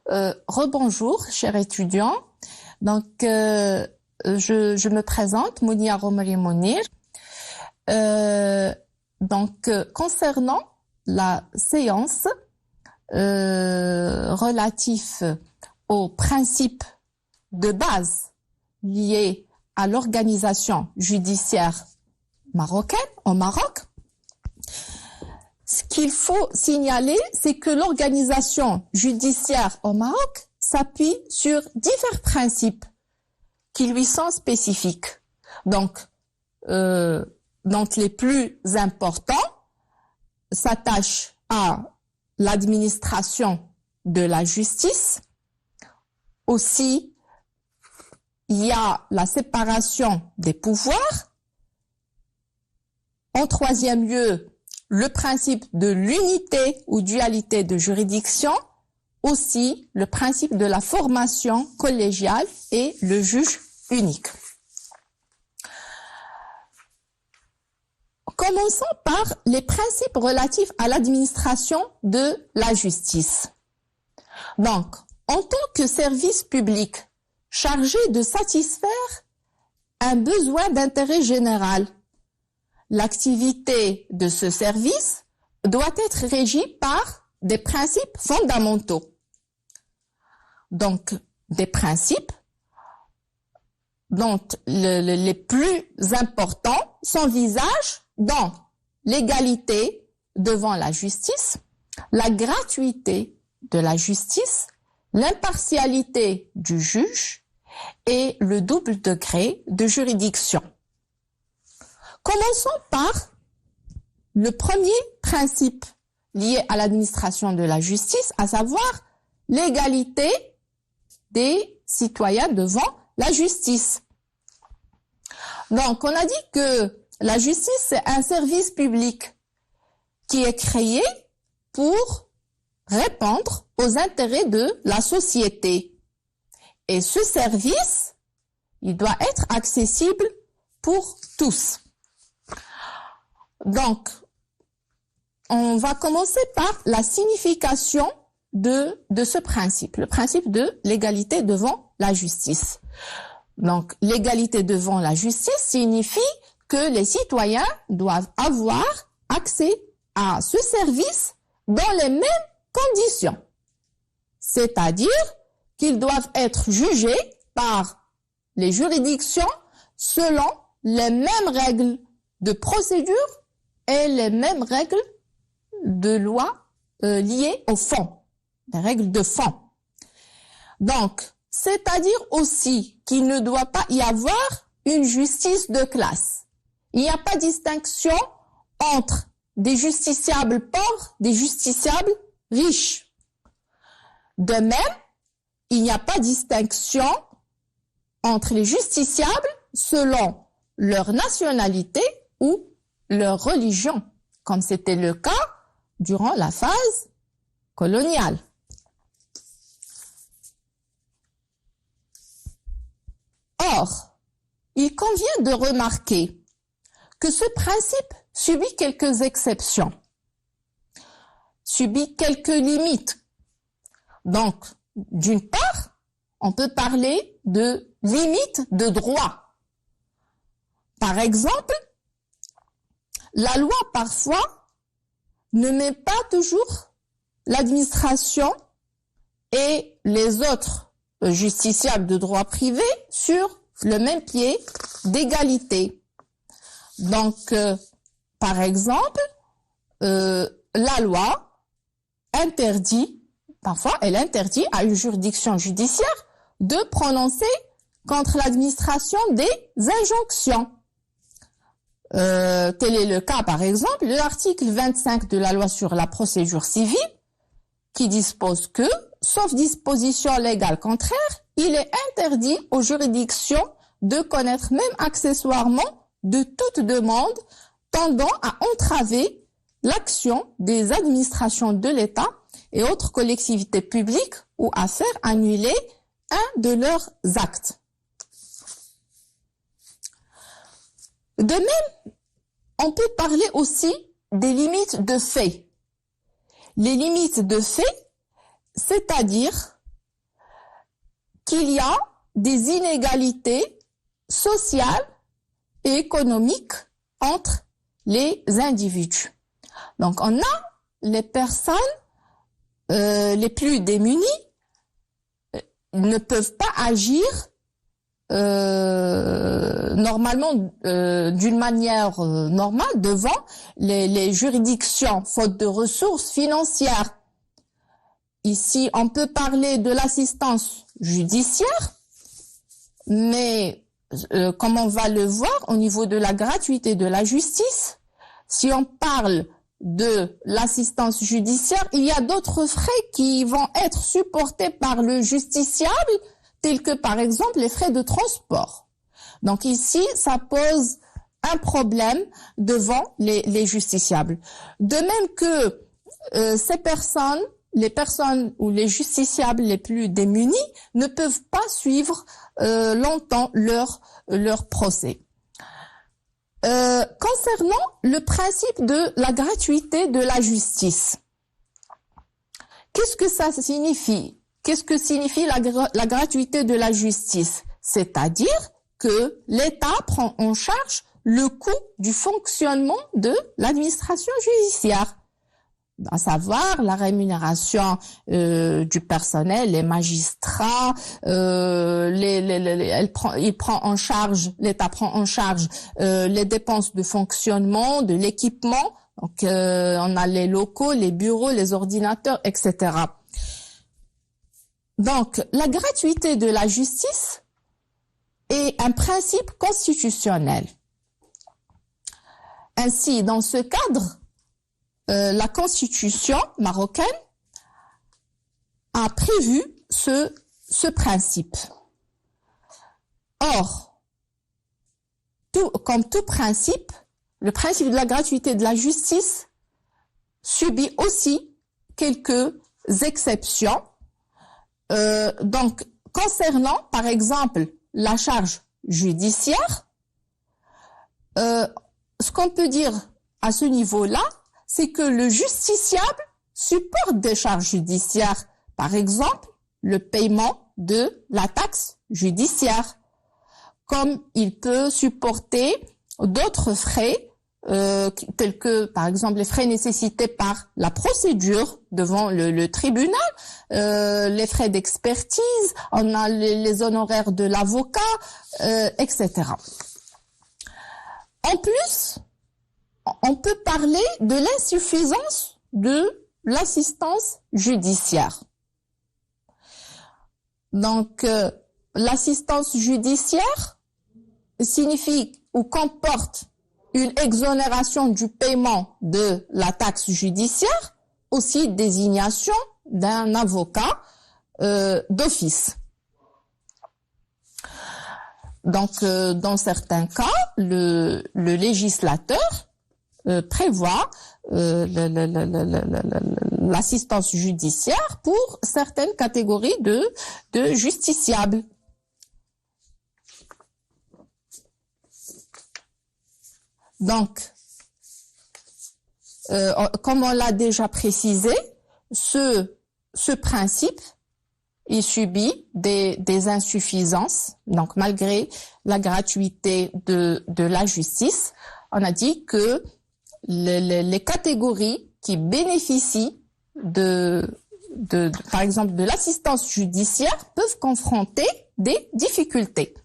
Rebonjour, chers étudiants. Donc, je me présente, Mounia Romari Mounir. Concernant la séance relative aux principes de base liés à l'organisation judiciaire marocaine au Maroc, ce qu'il faut signaler, c'est que l'organisation judiciaire au Maroc s'appuie sur divers principes qui lui sont spécifiques. Donc les plus importants s'attachent à l'administration de la justice. Aussi, il y a la séparation des pouvoirs. En troisième lieu, le principe de l'unité ou dualité de juridiction. Aussi, le principe de la formation collégiale et le juge unique. Commençons par les principes relatifs à l'administration de la justice. Donc, en tant que service public chargé de satisfaire un besoin d'intérêt général, l'activité de ce service doit être régie par des principes fondamentaux. Donc, des principes dont les plus importants s'envisagent dans l'égalité devant la justice, la gratuité de la justice, l'impartialité du juge et le double degré de juridiction. Commençons par le premier principe lié à l'administration de la justice, à savoir l'égalité des citoyens devant la justice. Donc, on a dit que la justice, c'est un service public qui est créé pour répondre aux intérêts de la société. Et ce service, il doit être accessible pour tous. Donc, on va commencer par la signification de ce principe, le principe de l'égalité devant la justice. Donc, l'égalité devant la justice signifie que les citoyens doivent avoir accès à ce service dans les mêmes conditions. C'est-à-dire qu'ils doivent être jugés par les juridictions selon les mêmes règles de procédure et les mêmes règles de loi liées au fond, les règles de fond. Donc, c'est-à-dire aussi qu'il ne doit pas y avoir une justice de classe. Il n'y a pas de distinction entre des justiciables pauvres, des justiciables riches. De même, il n'y a pas de distinction entre les justiciables selon leur nationalité ou leur religion, comme c'était le cas durant la phase coloniale. Or, il convient de remarquer que ce principe subit quelques exceptions, subit quelques limites. Donc, d'une part, on peut parler de limites de droit. Par exemple, la loi, parfois, ne met pas toujours l'administration et les autres justiciables de droit privé sur le même pied d'égalité. Donc, par exemple, la loi interdit, parfois elle interdit à une juridiction judiciaire de prononcer contre l'administration des injonctions. Tel est le cas, par exemple, de l'article 25 de la loi sur la procédure civile, qui dispose que, sauf disposition légale contraire, il est interdit aux juridictions de connaître même accessoirement de toute demande tendant à entraver l'action des administrations de l'État et autres collectivités publiques ou à faire annuler un de leurs actes. De même, on peut parler aussi des limites de fait. Les limites de fait, c'est-à-dire qu'il y a des inégalités sociales et économiques entre les individus. Donc, on a les personnes les plus démunies ne peuvent pas agir normalement d'une manière normale devant les juridictions, faute de ressources financières. Ici, on peut parler de l'assistance judiciaire, mais comme on va le voir au niveau de la gratuité de la justice, si on parle de l'assistance judiciaire, il y a d'autres frais qui vont être supportés par le justiciable, tels que par exemple les frais de transport. Donc ici, ça pose un problème devant les justiciables. De même que ces personnes, les personnes ou les justiciables les plus démunis ne peuvent pas suivre longtemps leur procès. Concernant le principe de la gratuité de la justice, qu'est-ce que ça signifie? Qu'est-ce que signifie la gratuité de la justice? C'est-à-dire que l'État prend en charge le coût du fonctionnement de l'administration judiciaire, à savoir la rémunération du personnel, les magistrats, l'État prend en charge les dépenses de fonctionnement, de l'équipement. Donc on a les locaux, les bureaux, les ordinateurs, etc. Donc la gratuité de la justice est un principe constitutionnel. Ainsi, dans ce cadre, la Constitution marocaine a prévu ce principe. Or, comme tout principe, le principe de la gratuité de la justice subit aussi quelques exceptions. Donc, concernant, par exemple, la charge judiciaire, ce qu'on peut dire à ce niveau-là, c'est que le justiciable supporte des charges judiciaires, par exemple le paiement de la taxe judiciaire, comme il peut supporter d'autres frais, tels que par exemple les frais nécessités par la procédure devant le tribunal, les frais d'expertise, on a les honoraires de l'avocat, etc. En plus, on peut parler de l'insuffisance de l'assistance judiciaire. Donc, l'assistance judiciaire signifie ou comporte une exonération du paiement de la taxe judiciaire, aussi désignation d'un avocat d'office. Donc, dans certains cas, le législateur prévoit l'assistance judiciaire pour certaines catégories de justiciables. Donc, comme on l'a déjà précisé, ce principe, il subit des insuffisances. Donc, malgré la gratuité de la justice, on a dit que les catégories qui bénéficient par exemple, de l'assistance judiciaire peuvent confronter des difficultés.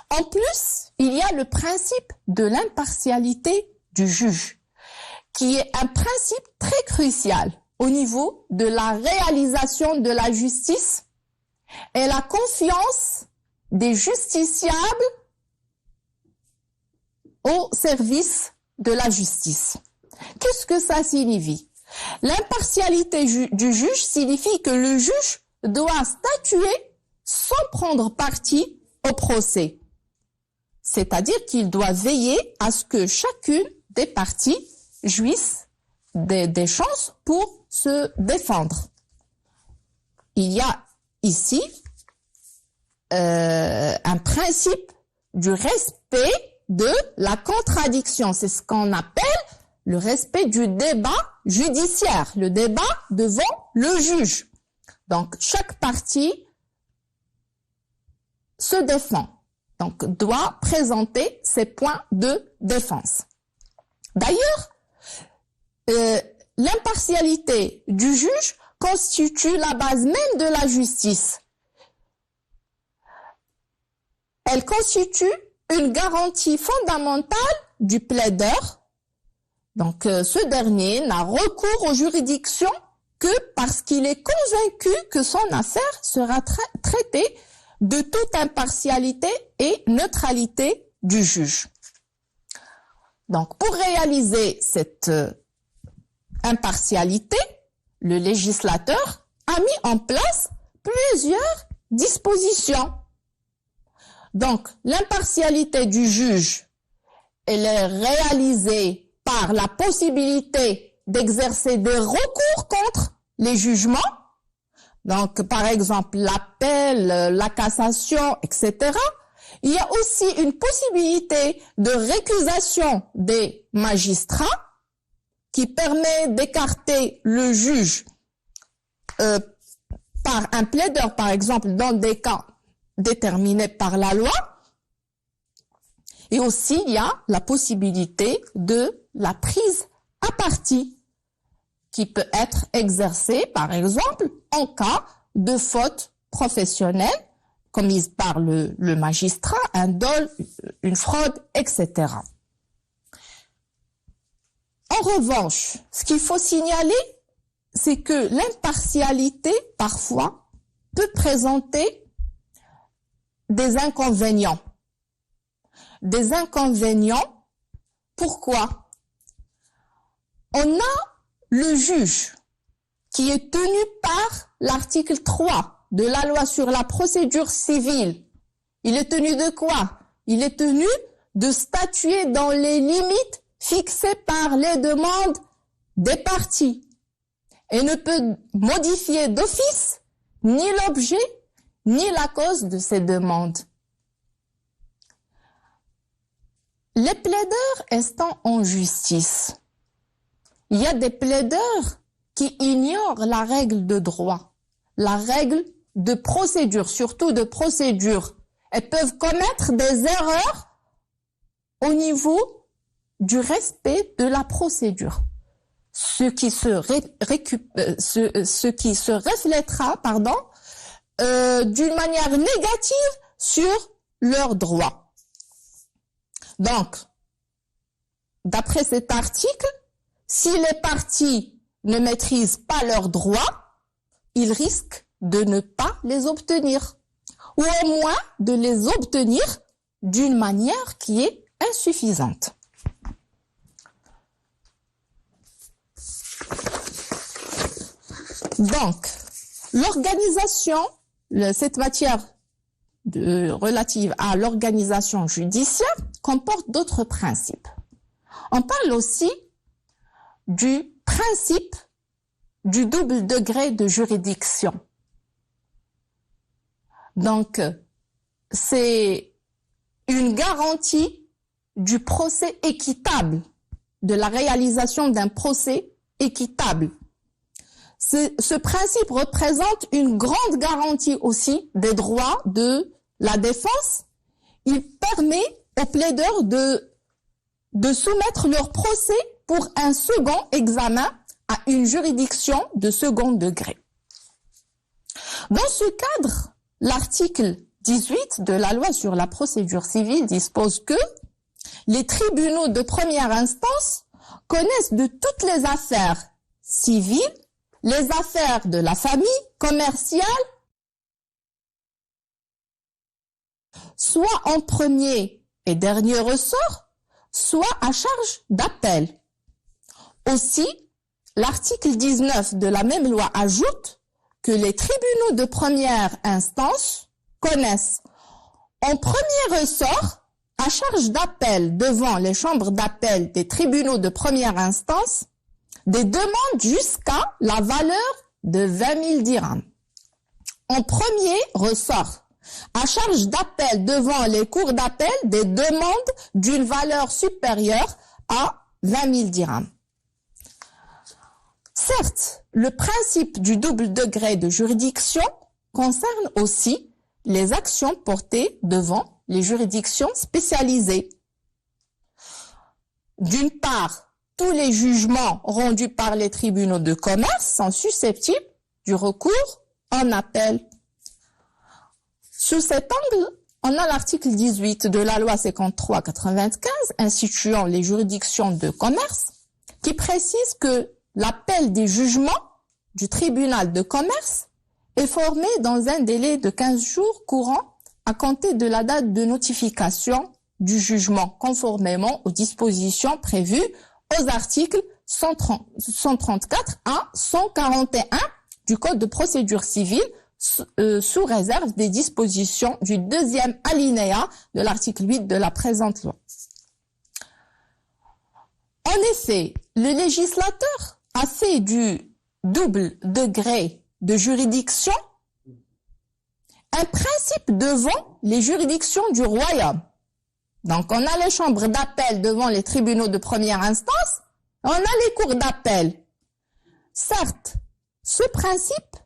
En plus, il y a le principe de l'impartialité du juge, qui est un principe très crucial au niveau de la réalisation de la justice et la confiance des justiciables au service de la justice. Qu'est-ce que ça signifie? L'impartialité du juge signifie que le juge doit statuer sans prendre parti au procès. C'est-à-dire qu'il doit veiller à ce que chacune des parties jouisse des chances pour se défendre. Il y a ici un principe du respect de la contradiction. C'est ce qu'on appelle le respect du débat judiciaire, le débat devant le juge. Donc, chaque partie se défend. Donc, doit présenter ses points de défense. D'ailleurs, l'impartialité du juge constitue la base même de la justice. Elle constitue une garantie fondamentale du plaideur. Donc, ce dernier n'a recours aux juridictions que parce qu'il est convaincu que son affaire sera traitée de toute impartialité et neutralité du juge. Donc, pour réaliser cette impartialité, le législateur a mis en place plusieurs dispositions. Donc, l'impartialité du juge, elle est réalisée par la possibilité d'exercer des recours contre les jugements. Donc, par exemple, l'appel, la cassation, etc. Il y a aussi une possibilité de récusation des magistrats qui permet d'écarter le juge par un plaideur, par exemple, dans des cas déterminés par la loi. Et aussi, il y a la possibilité de la prise à partie qui peut être exercée, par exemple, en cas de faute professionnelle commise par le magistrat, un dol, une fraude, etc. En revanche, ce qu'il faut signaler, c'est que l'impartialité, parfois, peut présenter des inconvénients. Des inconvénients, pourquoi? On a le juge qui est tenu par l'article 3 de la loi sur la procédure civile. Il est tenu de quoi? Il est tenu de statuer dans les limites fixées par les demandes des parties et ne peut modifier d'office ni l'objet ni la cause de ces demandes. Les plaideurs étant en justice, il y a des plaideurs qui ignorent la règle de droit, la règle de procédure, surtout de procédure. Elles peuvent commettre des erreurs au niveau du respect de la procédure, ce qui se reflètera, d'une manière négative sur leurs droits. Donc, d'après cet article, si les parties ne maîtrisent pas leurs droits, ils risquent de ne pas les obtenir, ou au moins de les obtenir d'une manière qui est insuffisante. Donc, l'organisation, cette matière relative à l'organisation judiciaire comporte d'autres principes. On parle aussi du principe du double degré de juridiction. Donc, c'est une garantie du procès équitable, de la réalisation d'un procès équitable. Ce principe représente une grande garantie aussi des droits de la défense. Il permet aux plaideurs de soumettre leur procès pour un second examen à une juridiction de second degré. Dans ce cadre, l'article 18 de la loi sur la procédure civile dispose que les tribunaux de première instance connaissent de toutes les affaires civiles, les affaires de la famille, commerciale, soit en premier et dernier ressort, soit à charge d'appel. Aussi, l'article 19 de la même loi ajoute que les tribunaux de première instance connaissent en premier ressort, à charge d'appel devant les chambres d'appel des tribunaux de première instance, des demandes jusqu'à la valeur de 20 000 dirhams. En premier ressort, à charge d'appel devant les cours d'appel, des demandes d'une valeur supérieure à 20 000 dirhams. Certes, le principe du double degré de juridiction concerne aussi les actions portées devant les juridictions spécialisées. D'une part, tous les jugements rendus par les tribunaux de commerce sont susceptibles du recours en appel. Sous cet angle, on a l'article 18 de la loi 53/95 instituant les juridictions de commerce qui précise que l'appel des jugements du tribunal de commerce est formé dans un délai de 15 jours courant à compter de la date de notification du jugement conformément aux dispositions prévues aux articles 134 à 141 du Code de procédure civile sous réserve des dispositions du deuxième alinéa de l'article 8 de la présente loi. En effet, le législateur a fait du double degré de juridiction un principe devant les juridictions du royaume. Donc, on a les chambres d'appel devant les tribunaux de première instance, on a les cours d'appel. Certes, ce principe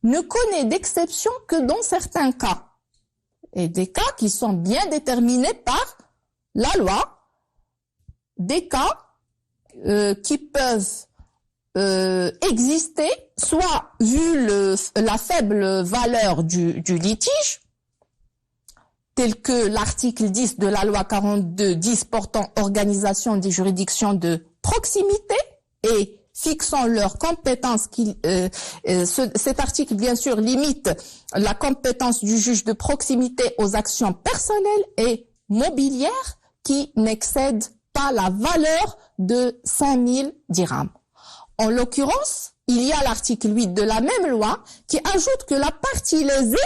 ne connaît d'exception que dans certains cas, et des cas qui sont bien déterminés par la loi, des cas qui peuvent exister, soit vu la faible valeur du litige, tel que l'article 10 de la loi 42-10 portant organisation des juridictions de proximité et fixant leurs compétences. Cet article, bien sûr, limite la compétence du juge de proximité aux actions personnelles et mobilières qui n'excèdent pas la valeur de 5000 dirhams. En l'occurrence, il y a l'article 8 de la même loi qui ajoute que la partie lésée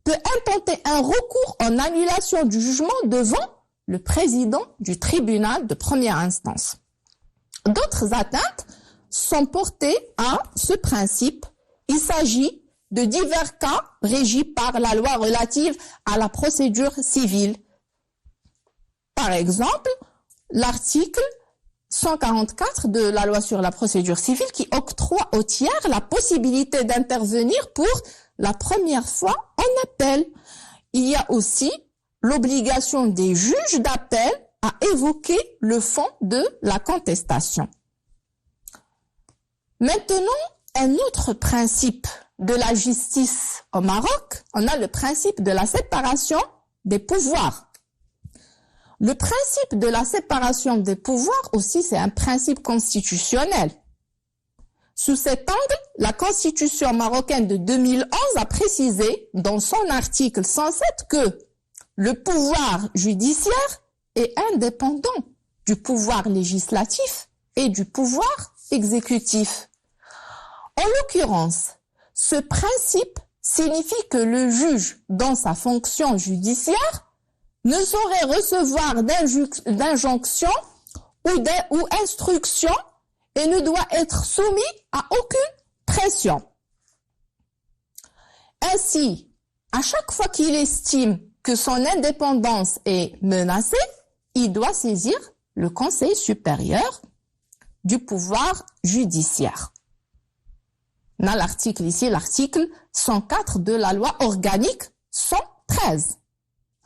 peut intenter un recours en annulation du jugement devant le président du tribunal de première instance. D'autres atteintes sont portées à ce principe. Il s'agit de divers cas régis par la loi relative à la procédure civile. Par exemple, l'article 144 de la loi sur la procédure civile qui octroie aux tiers la possibilité d'intervenir pour la première fois en appel. Il y a aussi l'obligation des juges d'appel à évoquer le fond de la contestation. Maintenant, un autre principe de la justice au Maroc, on a le principe de la séparation des pouvoirs. Le principe de la séparation des pouvoirs aussi, c'est un principe constitutionnel. Sous cet angle, la Constitution marocaine de 2011 a précisé dans son article 107 que le pouvoir judiciaire est indépendant du pouvoir législatif et du pouvoir exécutif. En l'occurrence, ce principe signifie que le juge, dans sa fonction judiciaire, ne saurait recevoir d'injonction ou instruction et ne doit être soumis à aucune pression. Ainsi, à chaque fois qu'il estime que son indépendance est menacée, il doit saisir le Conseil supérieur du pouvoir judiciaire. On a l'article ici, l'article 104 de la loi organique 113.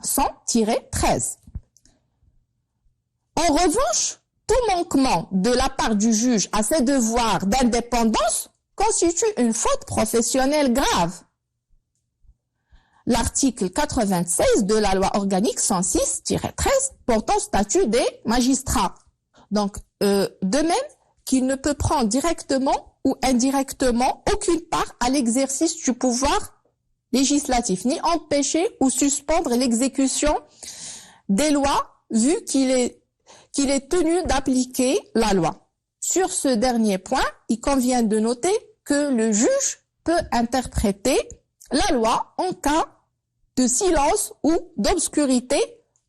100-13. En revanche, tout manquement de la part du juge à ses devoirs d'indépendance constitue une faute professionnelle grave. L'article 96 de la loi organique 106-13 portant statut des magistrats. Donc, de même qu'il ne peut prendre directement ou indirectement aucune part à l'exercice du pouvoir législatif, ni empêcher ou suspendre l'exécution des lois vu qu'il est tenu d'appliquer la loi. Sur ce dernier point, il convient de noter que le juge peut interpréter la loi en cas de silence ou d'obscurité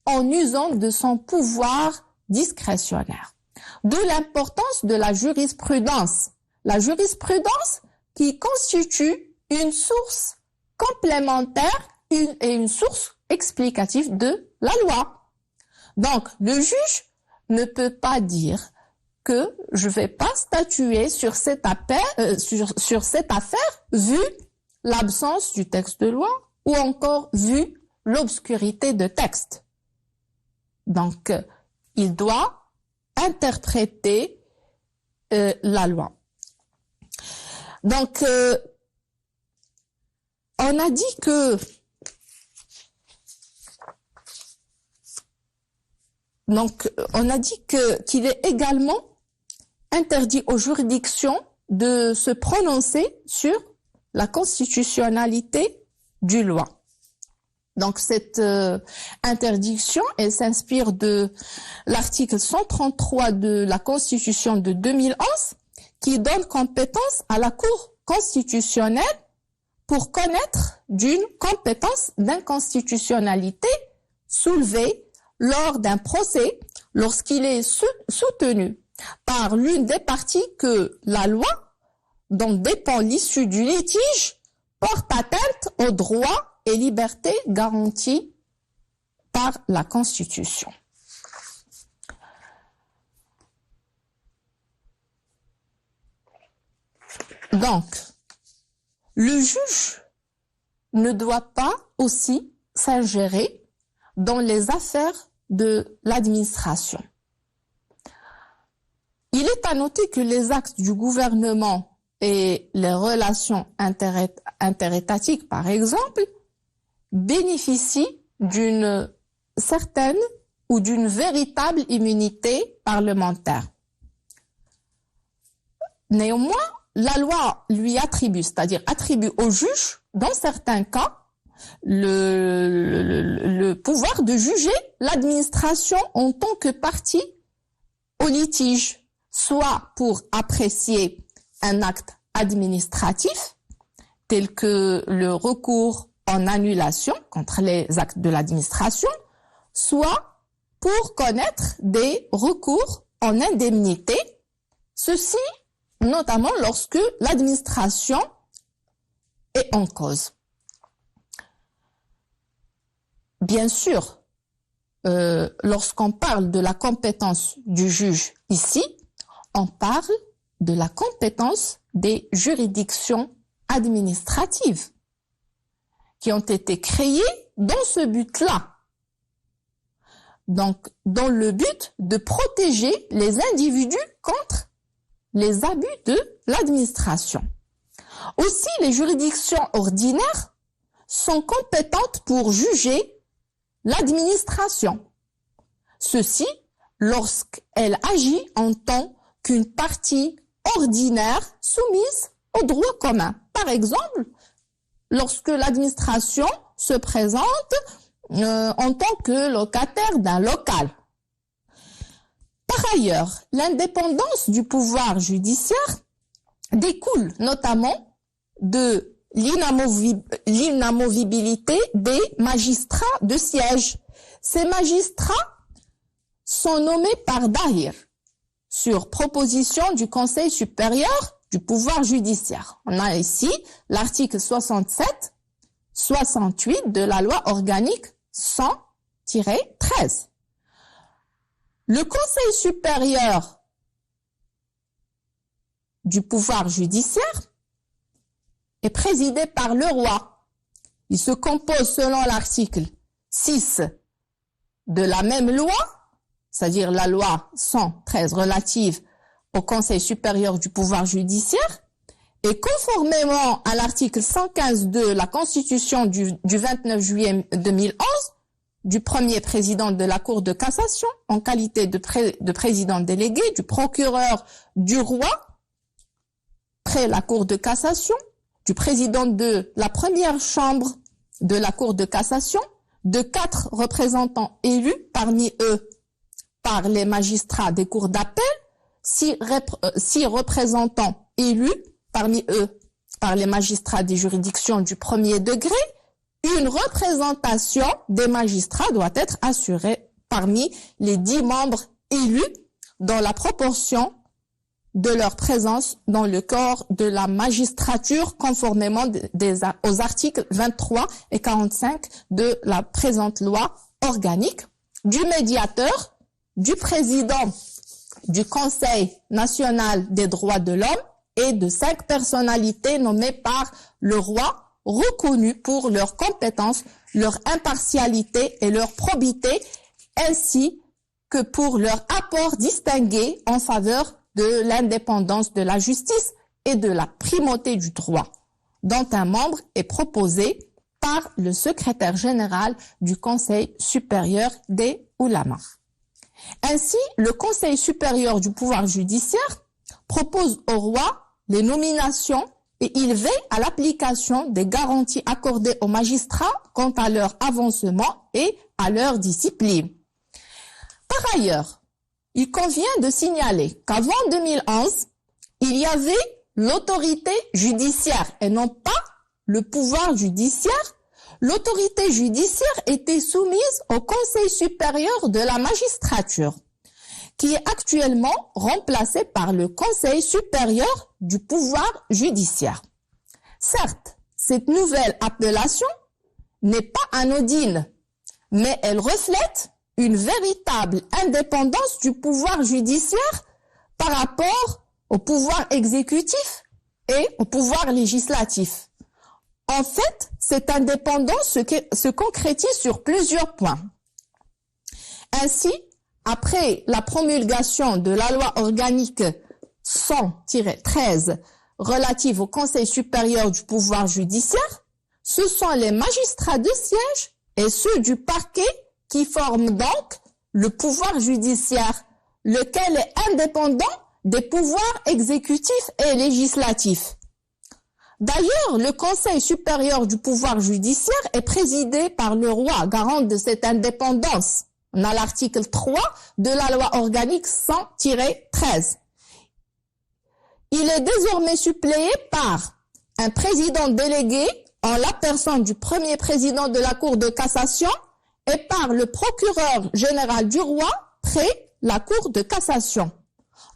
en usant de son pouvoir discrétionnaire. D'où l'importance de la jurisprudence. La jurisprudence qui constitue une source complémentaire et une source explicative de la loi. Donc, le juge ne peut pas dire que je vais pas statuer sur cette affaire vu l'absence du texte de loi ou encore vu l'obscurité de texte. Donc, il doit interpréter la loi. Donc, on a dit que qu'il est également interdit aux juridictions de se prononcer sur la constitutionnalité du loi. Donc cette interdiction, elle s'inspire de l'article 133 de la Constitution de 2011 qui donne compétence à la Cour constitutionnelle pour connaître d'une compétence d'inconstitutionnalité soulevée lors d'un procès lorsqu'il est soutenu par l'une des parties que la loi dont dépend l'issue du litige porte atteinte aux droits et libertés garantis par la Constitution. Donc, le juge ne doit pas aussi s'ingérer dans les affaires de l'administration. Il est à noter que les actes du gouvernement et les relations interétatiques, par exemple, bénéficient d'une certaine ou d'une véritable immunité parlementaire. Néanmoins, la loi lui attribue, c'est-à-dire attribue au juge, dans certains cas, le pouvoir de juger l'administration en tant que partie au litige, soit pour apprécier un acte administratif, tel que le recours en annulation contre les actes de l'administration, soit pour connaître des recours en indemnité, ceci notamment lorsque l'administration est en cause. Bien sûr, lorsqu'on parle de la compétence du juge ici, on parle de la compétence des juridictions administratives qui ont été créées dans ce but-là. Donc, dans le but de protéger les individus contre les abus de l'administration. Aussi, les juridictions ordinaires sont compétentes pour juger l'administration. Ceci lorsqu'elle agit en tant qu'une partie ordinaire soumise au droit commun. Par exemple, lorsque l'administration se présente en tant que locataire d'un local. Par ailleurs, l'indépendance du pouvoir judiciaire découle notamment de l'inamovibilité des magistrats de siège. Ces magistrats sont nommés par Dahir sur proposition du Conseil supérieur du pouvoir judiciaire. On a ici l'article 67-68 de la loi organique 100-13. Le Conseil supérieur du pouvoir judiciaire est présidé par le roi. Il se compose selon l'article 6 de la même loi, c'est-à-dire la loi 113 relative au Conseil supérieur du pouvoir judiciaire, et conformément à l'article 115 de la Constitution du 29 juillet 2011, du premier président de la Cour de cassation, en qualité de président délégué, du procureur du roi, près la Cour de cassation, du président de la première chambre de la Cour de cassation, de 4 représentants élus, parmi eux par les magistrats des cours d'appel, 6 représentants élus, parmi eux par les magistrats des juridictions du premier degré. Une représentation des magistrats doit être assurée parmi les 10 membres élus dans la proportion de leur présence dans le corps de la magistrature conformément aux articles 23 et 45 de la présente loi organique, du médiateur, du président du Conseil national des droits de l'homme et de 5 personnalités nommées par le roi reconnus pour leurs compétences, leur impartialité et leur probité, ainsi que pour leur apport distingué en faveur de l'indépendance de la justice et de la primauté du droit, dont un membre est proposé par le secrétaire général du Conseil supérieur des oulémas. Ainsi, le Conseil supérieur du pouvoir judiciaire propose au roi les nominations et il veille à l'application des garanties accordées aux magistrats quant à leur avancement et à leur discipline. Par ailleurs, il convient de signaler qu'avant 2011, il y avait l'autorité judiciaire et non pas le pouvoir judiciaire. L'autorité judiciaire était soumise au Conseil supérieur de la magistrature, qui est actuellement remplacé par le Conseil supérieur du pouvoir judiciaire. Certes, cette nouvelle appellation n'est pas anodine, mais elle reflète une véritable indépendance du pouvoir judiciaire par rapport au pouvoir exécutif et au pouvoir législatif. En fait, cette indépendance se concrétise sur plusieurs points. Ainsi, après la promulgation de la loi organique 100-13 relative au Conseil supérieur du pouvoir judiciaire, ce sont les magistrats de siège et ceux du parquet qui forment donc le pouvoir judiciaire, lequel est indépendant des pouvoirs exécutifs et législatifs. D'ailleurs, le Conseil supérieur du pouvoir judiciaire est présidé par le roi, garant de cette indépendance. On a l'article 3 de la loi organique 100-13. Il est désormais suppléé par un président délégué en la personne du premier président de la Cour de cassation et par le procureur général du roi près la Cour de cassation.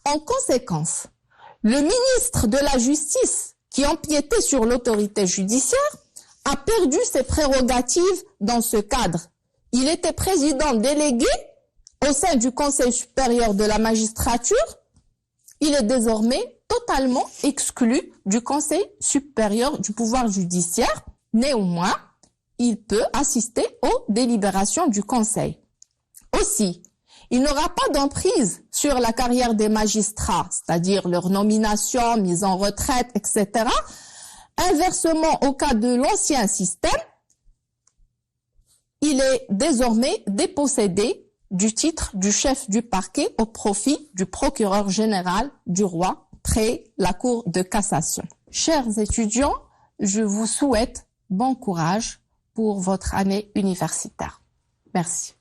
En conséquence, le ministre de la Justice, qui empiétait sur l'autorité judiciaire, a perdu ses prérogatives dans ce cadre. Il était président délégué au sein du Conseil supérieur de la magistrature. Il est désormais totalement exclu du Conseil supérieur du pouvoir judiciaire. Néanmoins, il peut assister aux délibérations du Conseil. Aussi, il n'aura pas d'emprise sur la carrière des magistrats, c'est-à-dire leur nomination, mise en retraite, etc. Inversement, au cas de l'ancien système, il est désormais dépossédé du titre du chef du parquet au profit du procureur général du roi près la Cour de cassation. Chers étudiants, je vous souhaite bon courage pour votre année universitaire. Merci.